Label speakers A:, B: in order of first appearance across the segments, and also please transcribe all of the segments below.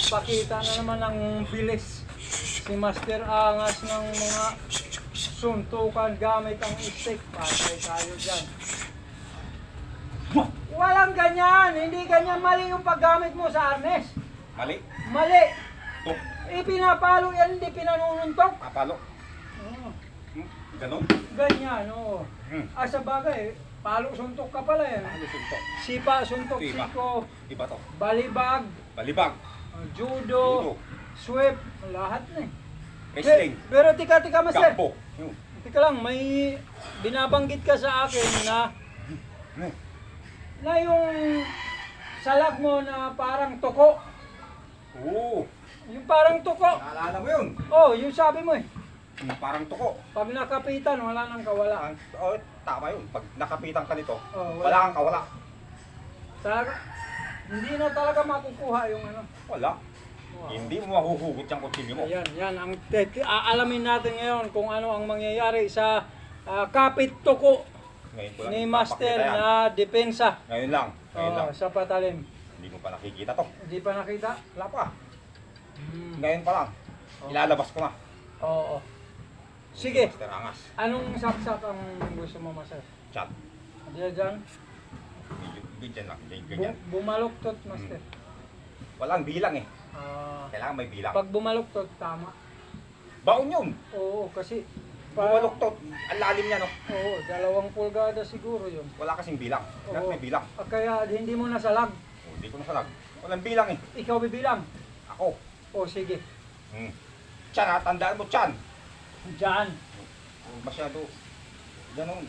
A: Pakita na naman ng bilis si Master Angas ng mga suntukan gamit ang stick. Patay tayo dyan. Walang ganyan! Hindi ganyan mali yung paggamit mo sa arnes.
B: Mali.
A: Mali!
B: Tok.
A: Ipinapalo yan, hindi pinanununtok.
B: Papalo.
A: Oo.
B: Ganon.
A: Ganyan, oo.
B: Hmm.
A: Sa bagay, palo suntok ka pala yan.
B: Ano suntok?
A: Sipa, suntok,
B: Ito iba.
A: siko,
B: Iba to.
A: balibag,
B: Balibag.
A: judo, sweep, lahat na eh.
B: Wrestling.
A: Pero tika, Master.
B: Kampo. Yun.
A: Tika lang, may binabanggit ka sa akin na yung salag mo na parang tuko.
B: Oo.
A: Yung parang tuko.
B: Naalala mo yun?
A: Oh, yung sabi mo eh.
B: Parang tuko.
A: Pag nakapitan, wala nang kawala.
B: Oh, tama yun. Pag nakapitan ka nito,
A: Oh,
B: wala kang kawala.
A: Talaga, hindi na talaga makukuha yung ano.
B: Wala.
A: Wow.
B: Hindi mo mahuhugot yung kutsilyo mo.
A: Ayan, yan. Aalamin natin ngayon kung ano ang mangyayari sa kapit tuko
B: Ngayon ko lang
A: ni Master
B: ipapakita yan.
A: na depensa.
B: Ngayon lang. Ngayon lang.
A: Sa patalim.
B: Hindi mo pa nakikita to.
A: Hindi pa nakita?
B: Wala pa.
A: Hmm.
B: Ngayon pa lang.
A: Oh.
B: Ilalabas ko na.
A: Oo. Sige.
B: Master Angas.
A: Anong saksak ang gusto mo, Master?
B: Chat.
A: Diyan dyan.
B: Ganyan lang. Ganyan.
A: Bumaluktot, Master.
B: Walang bilang eh.
A: Ah,
B: Kailangan may bilang.
A: pag bumaluktot, tama.
B: Baon yun.
A: Oo, kasi
B: Bumaluktot. Ang lalim niya, no?
A: Oo, 2 pulgada siguro yun.
B: Wala kasing bilang. Lahat
A: Oo.
B: may bilang.
A: Kaya hindi mo nasalag.
B: Oh, hindi ko nasalag. Walang bilang eh.
A: Ikaw bibilang.
B: Ako.
A: O sige.
B: Chan ha, tandaan mo Chan.
A: Diyan.
B: Masyado. Ganon.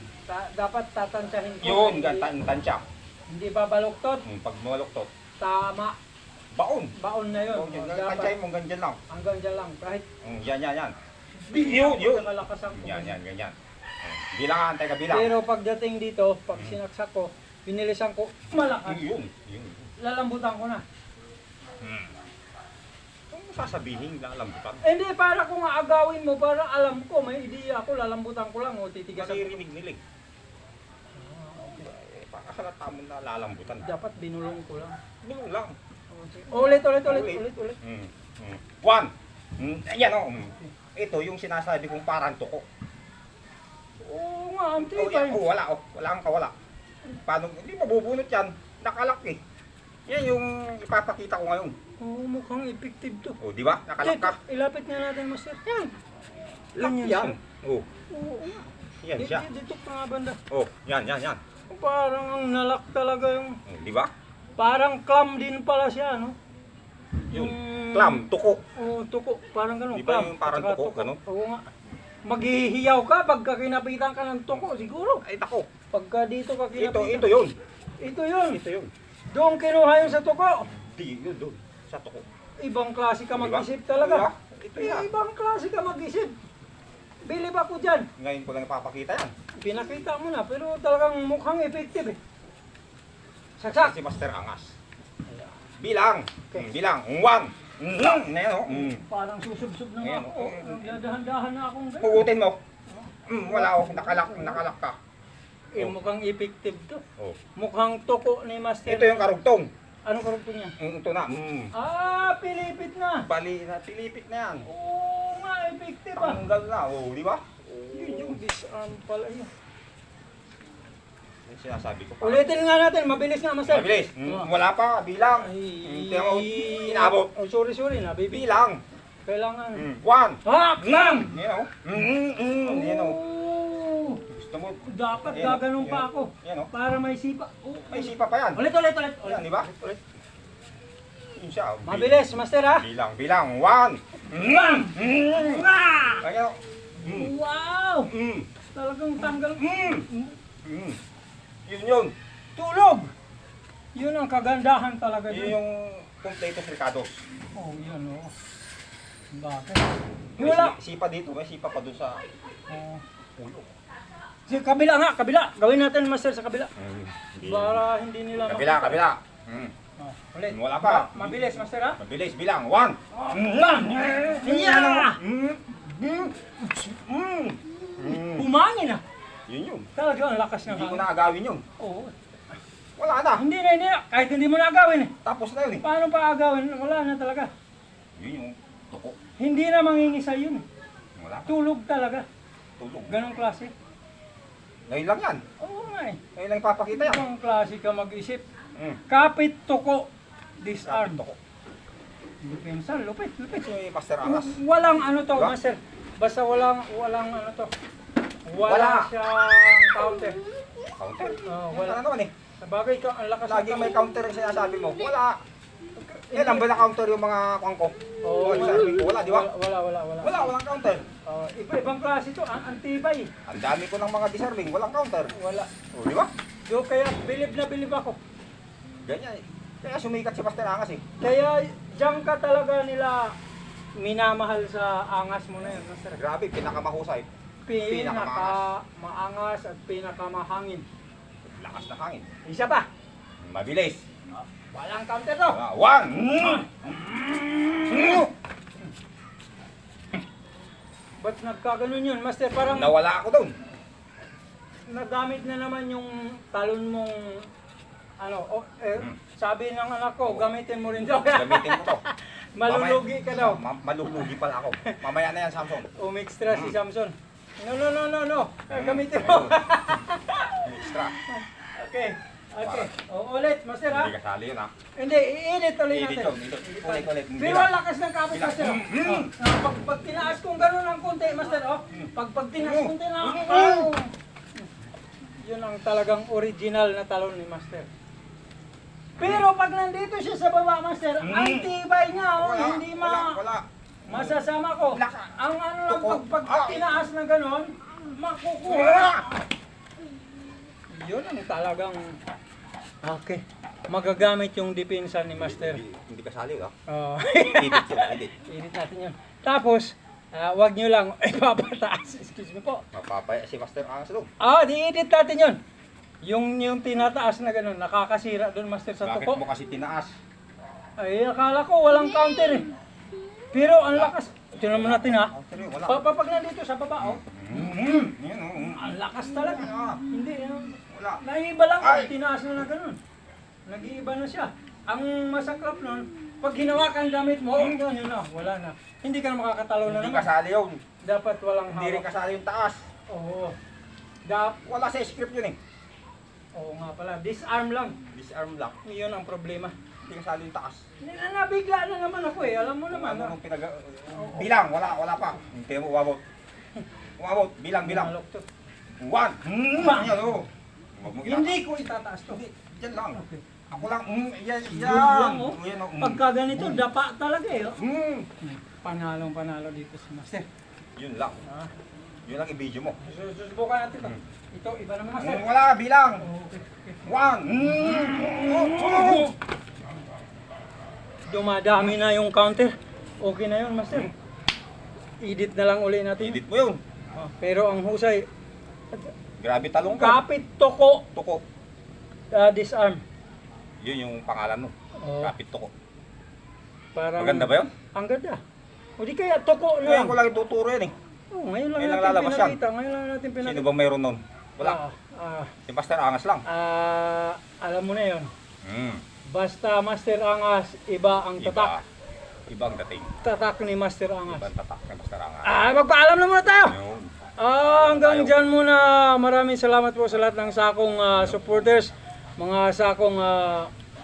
A: Dapat tatansyahin ko.
B: Yun,
A: Hindi,
B: tansya.
A: hindi babaluktot.
B: Pag bumaluktot.
A: Tama.
B: Baon.
A: Baon na yun.
B: Baon yun.
A: O, dapat
B: Tansyahin mo, ganyan lang.
A: hanggang dyan lang. Kahit
B: Yan. Yun.
A: malakas ang
B: Yan, ganyan. Bilangan, teka bilang.
A: Pero pagdating dito, pag sinaksak ko, pinilisan ko, malakas.
B: Yun.
A: Lalambutan ko na.
B: Kung sasabihin, lalambutan.
A: Hindi, para kung aagawin mo, para alam ko, may ideya ako, lalambutan ko lang o titigasan ko.
B: Maririnig nila eh. Pakasalata mo na lalambutan.
A: Dapat binulong ko lang.
B: Binulong lang.
A: Ulit.
B: One. Ayan o. Ito yung sinasabi kong parang tuko.
A: Oo nga, ang
B: Oh,
A: tibay.
B: wala. Wala kang kawala. Paano? Hindi mabubunot yan. Nakalak eh. Yan yung ipapakita ko ngayon.
A: Oo, mukhang effective to.
B: O, di ba? Nakalak ka.
A: Ilapit nga natin, Master. Yan.
B: Lock yan. O,
A: Oo nga.
B: yan siya.
A: Dito pa nga banda.
B: O, yan.
A: Parang ang nalak talaga yung...
B: O, di ba?
A: Parang clam din pala siya, no?
B: Yun. Clam, tuko.
A: Oo, tuko. Parang ganun.
B: Di ba
A: clam.
B: yung parang
A: At saka
B: tuko, ganun?
A: Oo nga. Maghihiyaw ka pagka kinapitan ka ng tuko, siguro.
B: Ay, tako.
A: Pagka dito ka kinapitan.
B: Ito yun.
A: Ito yun.
B: Ito yun.
A: Doon kinuha yun sa tuko.
B: Di, yun doon. Sa tuko.
A: Ibang klase ka
B: Di ba?
A: mag-isip talaga.
B: Ito yan.
A: Ibang klase ka mag-isip. Bilib ako dyan.
B: Ngayon ko lang ipapakita yan.
A: Pinakita mo na, pero talagang mukhang effective eh. Saksak!
B: Si Master Angas. Bilang. Bilang. One. Na yan o.
A: Parang susubsob na nga
B: Ayan,
A: ako. Dadahan-dahan na akong gano'n.
B: Hugutin mo. Wala o. Nakalak ka.
A: Eh, mukhang effective to.
B: Oh.
A: Mukhang tuko ni Master.
B: Ito yung karugtong.
A: Anong karugtong niya?
B: Ito na.
A: Pilipit na.
B: Bali na. Pilipit na yan.
A: Oo nga, effective ah.
B: Tanggal na. O, di ba?
A: Yun yung disarm pala yun.
B: Yung sinasabi ko pa.
A: Ulitin nga natin, mabilis nga Master.
B: Mabilis. Wala pa. Bilang. Tingnan mo. Inabot.
A: Oh, sorry na, baby.
B: Bilang.
A: Kailangan.
B: One.
A: Lang!
B: Yan o. Yan o. Gusto mo.
A: Dapat
B: Yan,
A: gaganong
B: yan.
A: pa ako.
B: Yan o.
A: Para may sipa.
B: May sipa pa yan.
A: Ulit.
B: Yan, di ba? Yun siya.
A: Mabilis, Master ha?
B: Bilang. One.
A: Ah!
B: Ayan o.
A: Wow! Talagang tanggal.
B: Yun.
A: Tulog! Yun ang kagandahan talaga
B: Yun
A: dun.
B: yung completos ricados.
A: Oh, yun oh. Bakit?
B: May
A: Wala.
B: sipa dito. May sipa pa dun sa
A: Oh.
B: ulo.
A: Sige, kabila nga, kabila. Gawin natin, Master, sa kabila. Para hindi nila
B: Kabila.
A: Oh, ulit.
B: Wala pa.
A: Mabilis, Master ha?
B: Mabilis. Bilang. One.
A: Yeah! Umangin ah.
B: Yun.
A: Talaga, ang lakas ng
B: Hindi ko
A: hangin.
B: na agawin yun.
A: Oo.
B: Wala na.
A: Hindi na. Kahit hindi mo na agawin eh.
B: Tapos na yun eh.
A: Paano pa agawin? Wala na talaga.
B: Yun yung tuko.
A: Hindi na mangingisa yun.
B: Wala.
A: Tulog talaga.
B: Tulog.
A: Ganong klase.
B: Ngayon lang yan.
A: Oo nga eh.
B: Ngayon lang ipapakita yan.
A: Ganong klase ka mag-isip.
B: Mm.
A: Kapit tuko. Disarm.
B: Tuko.
A: Pinsan, lupit.
B: Si Master Angas.
A: Walang ano to,
B: Diba?
A: master. Basta walang ano to.
B: Wala.
A: Wala siyang counter.
B: Counter.
A: Wala.
B: Ano naman eh.
A: Sabagay ka, ang lakas
B: Lagi may counter yung sinasabi mo. Wala. Yan ang ba na counter yung mga kwangko?
A: Oo,
B: Yung sabi ko, wala, di ba?
A: Wala.
B: Walang counter.
A: Iba-ibang klase to, ang tibay.
B: Ang dami ko ng mga disarming, walang counter.
A: Wala.
B: O, di ba?
A: So kaya bilib na bilib ako.
B: Ganyan eh. Kaya sumikat si Master Angas eh.
A: Kaya diyan ka talaga nila minamahal sa angas mo na yun, master.
B: Grabe, pinakamahusay.
A: Pinaka-maangas at pinaka-mahangin.
B: Lakas na hangin.
A: Isa pa.
B: Mabilis.
A: Walang counter to.
B: One!
A: Ba't nagkaganon yun, master? Parang
B: Nawala ako doon.
A: nagamit na naman yung talon mong sabi ng anak ko, gamitin mo rin daw.
B: Gamitin ko to.
A: Malulugi ka daw.
B: Malulugi pala ako. Mamaya na yan, Samson.
A: Umextra si Samson. No. Gamitin mo.
B: Extra.
A: Okay. Ulit, master ha?
B: Hindi kasali yun ha.
A: Hindi, i-edit ulit
B: I-edit
A: natin.
B: yun. Ulit.
A: Pero ang lakas ng kapit,
B: Bilang.
A: master. Pag tinaas kong gano'n ng konti, master, pag tinaas konti na, yun ang talagang original na talon ni master. Pero pag nandito siya sa baba, master, ang tibay niya, hindi
B: Wala.
A: masasama ko. Ang ano lang,
B: Tuko.
A: pag tinaas na gano'n, makukuha. Yun ang talagang, okay, magagamit yung depensa ni master.
B: Hindi kasali ha.
A: Edit
B: Edit.
A: natin yun. Tapos, wag nyo lang ipapataas. Excuse me po.
B: Mapapaya si Master Angas doon.
A: Di-edit natin yun. Yung tinataas na gano'n, nakakasira doon, master, sa
B: Bakit
A: tuko.
B: mo kasi tinaas?
A: Ay, akala ko walang counter eh. Pero ang lakas. Ito naman natin ha.
B: Wala.
A: Pag nandito sa baba,
B: Yan
A: ang lakas talaga. Hindi,
B: Wala.
A: naiiba lang
B: Ay!
A: tinaas na gano'n. Nag-iiba na siya. Ang masaklap nun, pag hinawakan damit mo, yun na, wala na. Hindi ka na makakatalo na
B: Hindi
A: naman.
B: kasali yun.
A: Dapat walang
B: Hindi rin
A: hawak.
B: kasali yung taas.
A: Oo.
B: Wala sa script yun eh.
A: Oo nga pala, disarm lang.
B: Disarm lang.
A: Yun ang problema.
B: Hindi kasali yung taas.
A: Nabigla na naman ako eh, alam mo naman.
B: Ano nung bilang, wala pa. Hindi mo umabot. Bilang.
A: Malok to.
B: One. Yan o.
A: Hindi ko itataas to.
B: Hindi, yan lang.
A: Okay.
B: Ako lang, yan.
A: Yan, oh.
B: Yan, oh.
A: Pagka ganito, dapa talaga eh. Panalo dito si master.
B: Yun lang. Yun lang i-video mo.
A: Susubukan natin to. Ito, iba naman master.
B: Wala, bilang.
A: Okay.
B: One.
A: Dumadami na yung counter. Okay na yun, master. Edit na lang uli natin.
B: Edit mo yun.
A: Pero ang husay,
B: Grabe talong ko.
A: kapit toko,
B: Tuko.
A: disarm.
B: Yun yung pangalan mo.
A: Oo.
B: Kapit tuko.
A: Parang,
B: Maganda ba yun?
A: Ang ganda. O di kaya toko na
B: Ngayon
A: lang.
B: ko lang ituturo yan eh.
A: Ngayon lang
B: Ngayon lang
A: natin
B: lalabas yan.
A: pinakita. Ngayon lang natin pinakita.
B: Sino bang mayroon nun? Wala. Si Master Angas lang.
A: Alam mo na yun.
B: Hmm.
A: Basta Master Angas, iba ang tatak.
B: Iba ang dating.
A: Tatak ni Master Angas.
B: Iba ang tatak ni Master Angas.
A: Magpaalam na muna tayo.
B: Yun.
A: Hanggang dyan muna. Maraming salamat po sa lahat ng sakong supporters. Mga sakong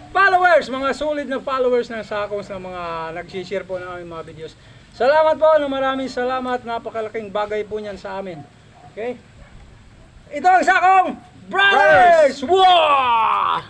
A: followers. Mga solid na followers ng sakong sa mga nag-share po ng aming mga videos. Salamat po. Maraming salamat. Napakalaking bagay po niyan sa amin. Okay? Ito ang sakong Brothers! Wow!